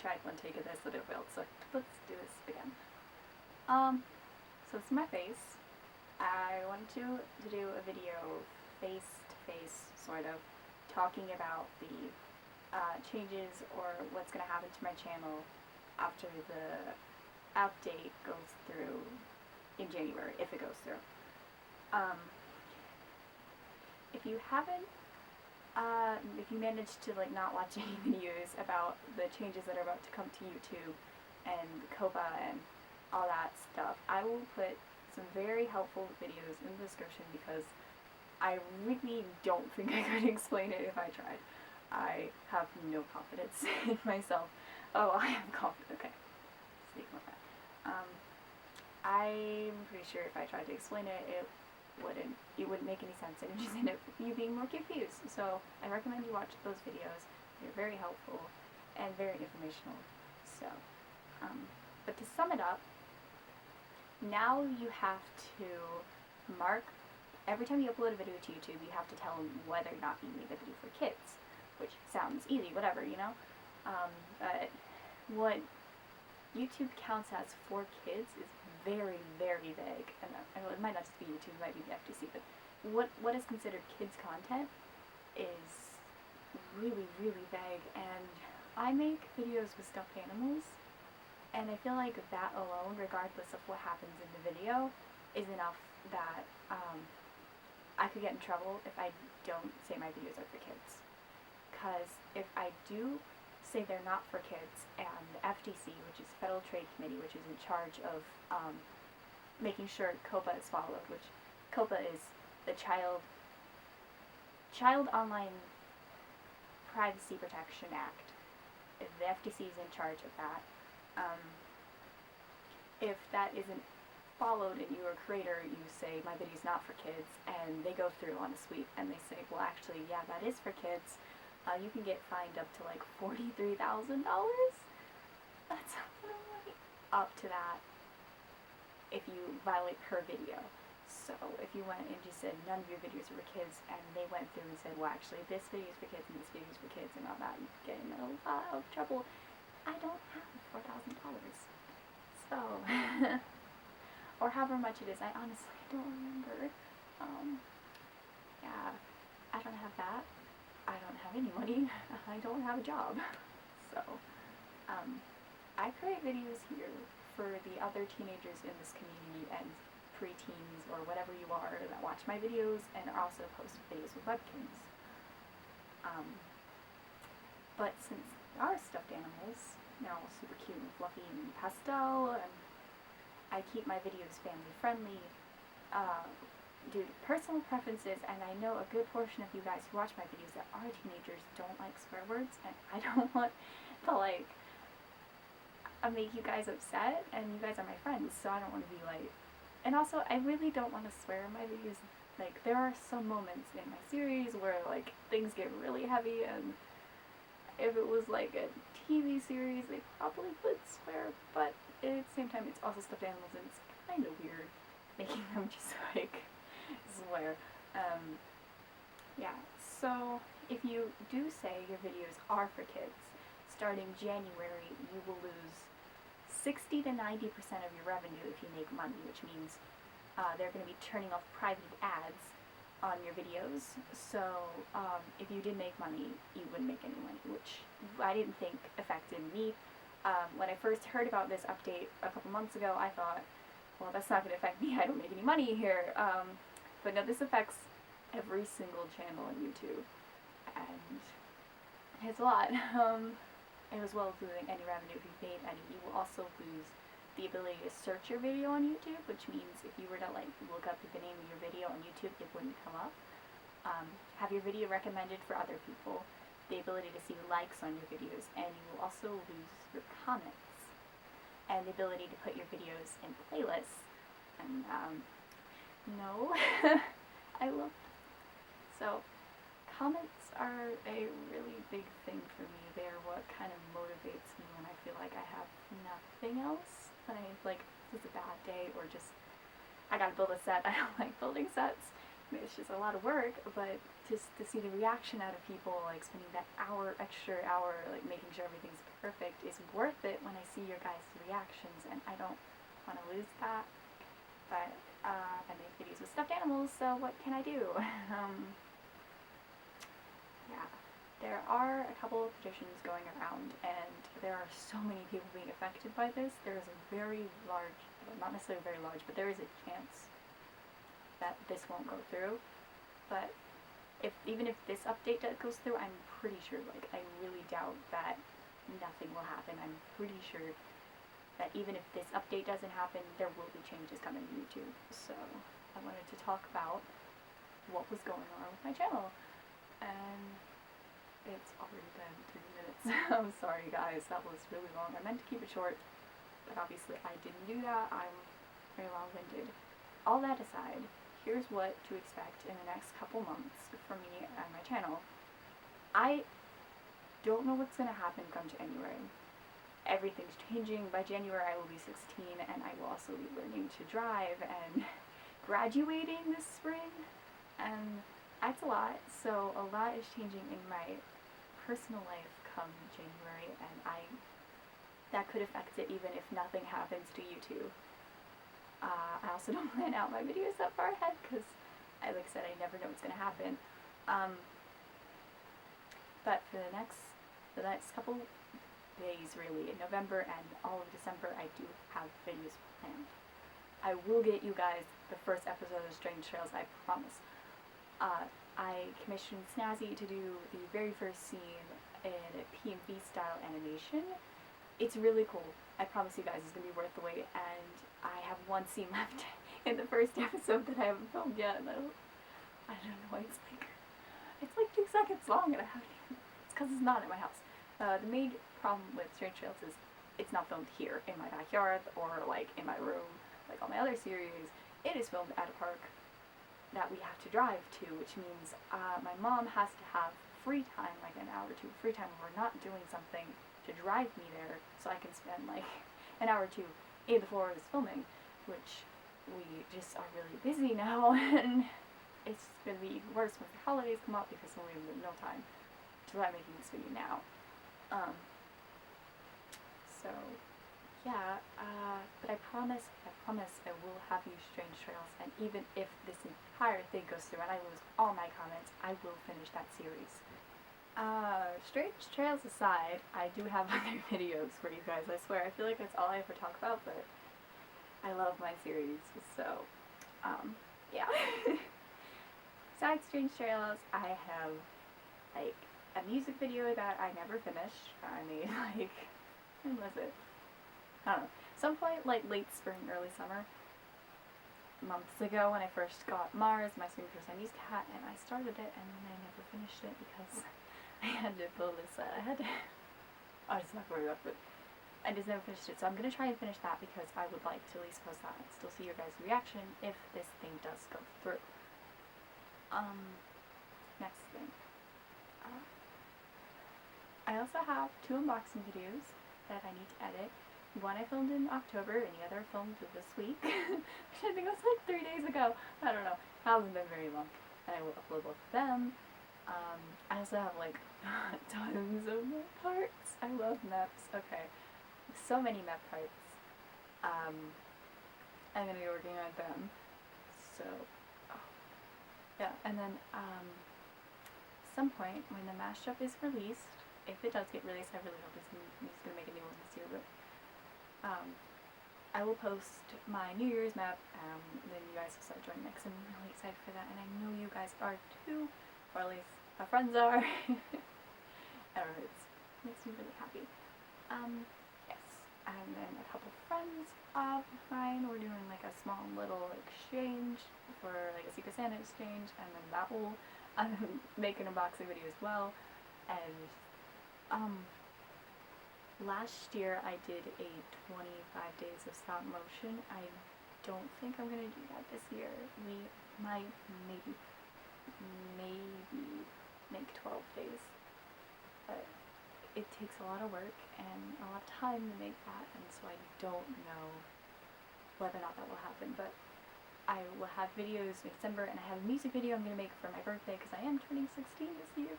tried one take of this and it failed, so let's do this again. So this is my face. I wanted to do a video face-to-face, sort of, talking about the changes or what's going to happen to my channel after the update goes through in January, if it goes through. If you haven't, if you managed to like not watch any videos about the changes that are about to come to YouTube and COPA and all that stuff, I will put some very helpful videos in the description because I really don't think I could explain it if I tried. I have no confidence in myself. Oh, I am confident. Okay. Speak more that. I'm pretty sure if I tried to explain it, it wouldn't make any sense. It would just end up you being more confused. So I recommend you watch those videos. They're very helpful and very informational. So, but to sum it up, now you have to mark, every time you upload a video to YouTube, you have to tell them whether or not you made the video for kids, which sounds easy, whatever, you know? But what YouTube counts as for kids is very, very vague, and it might not just be YouTube, it might be the FTC, but what is considered kids content is really, really vague, and I make videos with stuffed animals, and I feel like that alone, regardless of what happens in the video, is enough that I could get in trouble if I don't say my videos are for kids. Because if I do say they're not for kids, and the FTC, which is Federal Trade Committee, which is in charge of making sure COPA is followed, which COPA is the Child Online Privacy Protection Act. The FTC is in charge of that. If that isn't followed and you're a creator, you say my video's not for kids, and they go through on a sweep and they say, well, actually, yeah, that is for kids. You can get fined up to like $43,000. That's literally up to that if you violate per video. So if you went and just said none of your videos are for kids, and they went through and said, well, actually, this video is for kids and this video is for kids and all that, you get in a lot of trouble. I don't have $4,000. So, or however much it is, I honestly don't remember. Yeah, I don't have that. I don't have any money. I don't have a job. So, I create videos here for the other teenagers in this community and preteens or whatever you are that watch my videos and also post videos with webkins. But since they are stuffed animals, they're all super cute and fluffy and pastel, and I keep my videos family friendly due to personal preferences, and I know a good portion of you guys who watch my videos that are teenagers don't like swear words, and I don't want to like make you guys upset, and you guys are my friends, so I don't want to be like, and also I really don't want to swear in my videos. Like, there are some moments in my series where like things get really heavy, and if it was like a TV series, they probably would swear, but at the same time, it's also stuffed animals, and it's kind of weird making them just like swear. Yeah, so if you do say your videos are for kids, starting January, you will lose 60 to 90% of your revenue if you make money, which means they're going to be turning off private ads on your videos. So if you did make money, you wouldn't make any money, which I didn't think affected me. When I first heard about this update a couple months ago, I thought, well, that's not going to affect me, I don't make any money here. But no, this affects every single channel on YouTube, and it's a lot. As well as losing any revenue if you've made any. You will also lose the ability to search your video on YouTube, which means if you were to like look up the name of your video on YouTube, it wouldn't come up. Have your video recommended for other people, the ability to see likes on your videos, and you will also lose your comments, and the ability to put your videos in playlists. And no, I love so comments are a really big thing for me. They're what kind of motivates me when I feel like I have nothing else. When I like, it's a bad day, or just I gotta build a set. I don't like building sets. it's just a lot of work, but just to see the reaction out of people, like spending that extra hour, like making sure everything's perfect is worth it when I see your guys' reactions, and I don't want to lose that. But I make videos with stuffed animals, so what can I do? Yeah, there are a couple of petitions going around, and there are so many people being affected by this. There is a very large, well, not necessarily very large, but there is a chance that this won't go through. But even if this update goes through, I'm pretty sure, like, I really doubt that nothing will happen. I'm pretty sure that even if this update doesn't happen, there will be changes coming to YouTube. So I wanted to talk about what was going on with my channel. And it's already been 3 minutes. I'm sorry guys, that was really long. I meant to keep it short, but obviously I didn't do that. I'm very long-winded. All that aside, here's what to expect in the next couple months from me and my channel. I don't know what's going to happen come January. Everything's changing. By January I will be 16, and I will also be learning to drive and graduating this spring, and that's a lot. So a lot is changing in my personal life come January, and that could affect it even if nothing happens to YouTube. I also don't plan out my videos that far ahead because, like I said, I never know what's going to happen. But for the next couple days, really, in November and all of December, I do have videos planned. I will get you guys the first episode of Strange Trails, I promise. I commissioned Snazzy to do the very first scene in a PMV style animation. It's really cool. I promise you guys it's going to be worth the wait, and I have one scene left in the first episode that I haven't filmed yet, and I don't know, it's like 2 seconds long, and I haven't even, it's because it's not at my house. The main problem with Strange Trails is it's not filmed here in my backyard or like in my room like all my other series. It is filmed at a park that we have to drive to, which means my mom has to have free time, like an hour or two free time when we're not doing something, to drive me there so I can spend like an hour or two in the forest filming, which we just are really busy now, and it's going to be even worse once the holidays come up because we have no time to start making this video now. So yeah, but I promise I will have you Strange Trails, and even if this entire thing goes through and I lose all my comments, I will finish that series. Strange Trails aside, I do have other videos for you guys, I swear. I feel like that's all I ever talk about, but I love my series, so, yeah. Besides Strange Trails, I have, like, a music video that I never finished. I made, like, when was it? I don't know, some point like late spring, early summer, months ago when I first got Mars, my super Siamese cat, and I started it and then I never finished it because I had to build this, I was not worried about it, but I just never finished it, so I'm going to try and finish that because I would like to at least post that and still see your guys' reaction if this thing does go through. Next thing. I also have 2 unboxing videos that I need to edit. One I filmed in October, and the other I filmed this week, which I think was like 3 days ago. I don't know. It hasn't been very long. And I will upload both of them. I also have like tons of map parts. I love maps. Okay. So many map parts. I'm gonna be working on them. So, yeah. And then, some point when the mashup is released, if it does get released, I really hope he's gonna make a new one this year, but I will post my New Year's map, then you guys will start joining me, because I'm really excited for that, and I know you guys are too, or at least my friends are. I don't know, it makes me really happy. Yes, and then a couple friends of mine, we're doing like a small little exchange for like a Secret Santa exchange, and then that will make an unboxing video as well. And last year I did a 25 days of stop motion. I don't think I'm gonna do that this year. We might maybe make 12 days, but it takes a lot of work and a lot of time to make that, and so I don't know whether or not that will happen, but I will have videos in December, and I have a music video I'm going to make for my birthday because I am turning 16 this year.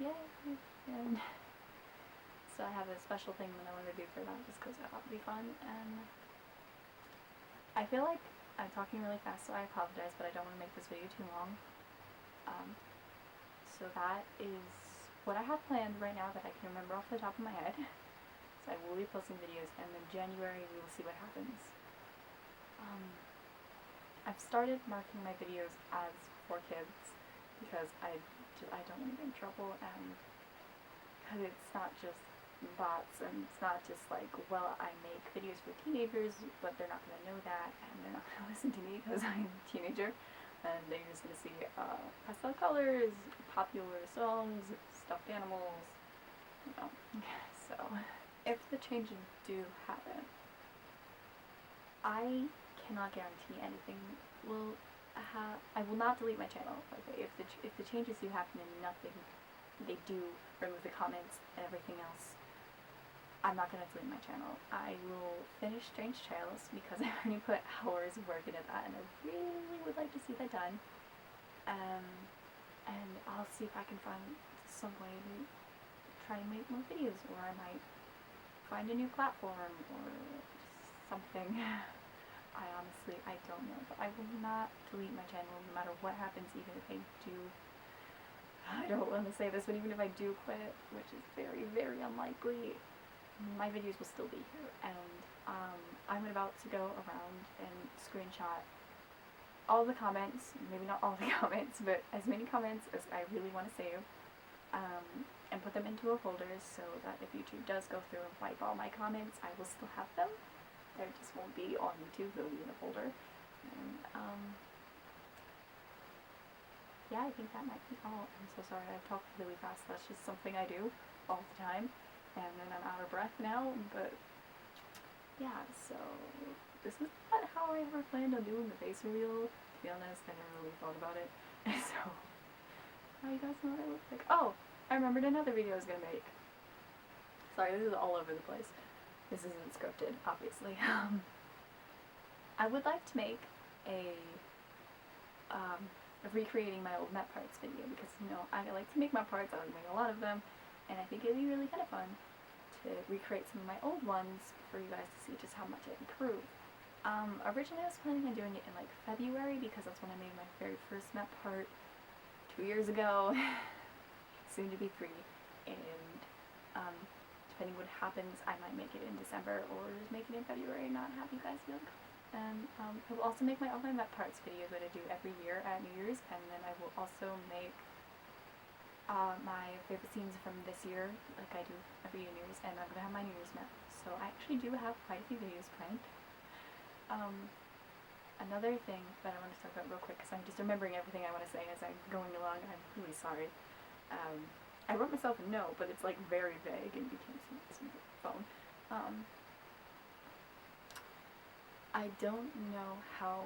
Yay! And so I have a special thing that I want to do for that just because I thought it would be fun. And I feel like I'm talking really fast, so I apologize, but I don't want to make this video too long. So that is what I have planned right now that I can remember off the top of my head. So I will be posting videos, and in January we will see what happens. I've started marking my videos as for kids because I don't want to get in trouble, and because it's not just bots, and it's not just like, well, I make videos for teenagers, but they're not going to know that, and they're not going to listen to me because I'm a teenager, and they're just going to see pastel colors, popular songs, stuffed animals, you know. So if the changes do happen, I cannot guarantee anything will I will not delete my channel. Okay, if the changes do happen and nothing they do remove the comments and everything else, I'm not gonna delete my channel. I will finish Strange Trails because I've already put hours of work into that, and I really would like to see that done. And I'll see if I can find some way to try and make more videos, or I might find a new platform or something. I honestly don't know, but I will not delete my channel no matter what happens, even if I do. I don't want to say this, but even if I do quit, which is very, very unlikely, my videos will still be here, and I'm about to go around and screenshot all the comments, maybe not all the comments, but as many comments as I really want to save, and put them into a folder so that if YouTube does go through and wipe all my comments, I will still have them. They just won't be on YouTube, they'll be in a folder. And, yeah, I think that might be all. I'm so sorry, I talk really fast. That's just something I do all the time. And then I'm out of breath now, but yeah, so this is not how I ever planned on doing the face reveal. To be honest, I never really thought about it. So, now you guys know what I look like. Oh, I remembered another video I was gonna make. Sorry, this is all over the place. This isn't scripted, obviously. I would like to make a recreating my old map parts video because, you know, I like to make map parts. I like to make a lot of them, and I think it'd be really kind of fun to recreate some of my old ones for you guys to see just how much I've improved. Originally I was planning on doing it in like February because that's when I made my very first map part 2 years ago, soon to be 3, and depending what happens, I might make it in December or just make it in February and not have you guys feel. And I will also make all my map parts videos that I do every year at New Year's, and then I will also make my favorite scenes from this year, like I do every New Year's, and I'm going to have my New Year's map. So I actually do have quite a few videos planned. Another thing that I want to talk about real quick, because I'm just remembering everything I want to say as I'm going along, I'm really sorry. I wrote myself a note, but it's like very vague and you can't see it on the phone. I don't know how,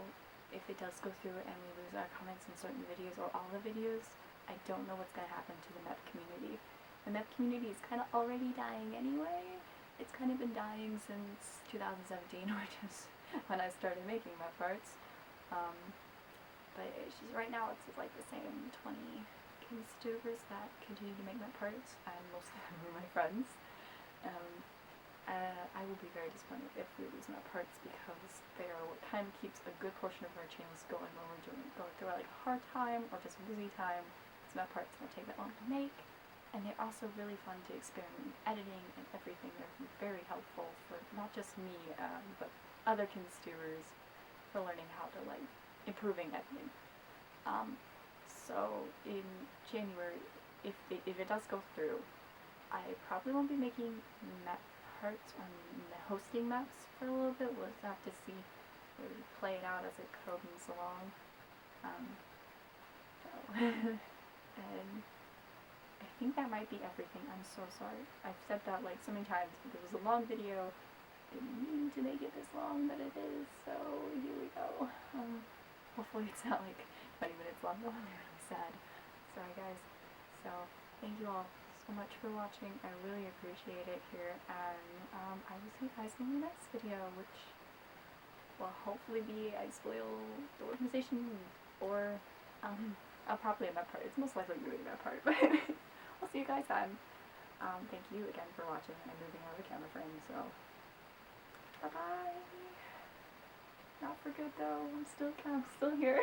if it does go through and we lose our comments in certain videos or all the videos, I don't know what's going to happen to the map community. The map community is kind of already dying anyway. It's kind of been dying since 2017, which is when I started making map parts. But it's just, right now it's like the same 20 kinztubers that continue to make map parts, and most of them are my friends. I will be very disappointed if we lose map parts because they are what kind of keeps a good portion of our channels going when we're going through like a hard time or just a busy time. So map parts don't take that long to make, and they're also really fun to experiment with editing and everything. They're very helpful for not just me, but other kinztubers for learning how to like improving editing. So in January, if it does go through, I probably won't be making map parts on hosting maps for a little bit. We'll just have to see, really play it out as it comes along. And I think that might be everything. I'm so sorry. I've said that like so many times, but it was a long video. Didn't mean to make it this long, but it is, so here we go. Hopefully it's not like 20 minutes long, though. I'm really sad. Sorry guys. So, thank you all so much for watching. I really appreciate it here, and I will see you guys in the next video, which will hopefully be I spoil the organization, or I'll probably in that part. It's most likely doing that part, but I'll see you guys then. Thank you again for watching, and I'm moving out of the camera frame, so bye bye. Not for good though. I'm still here.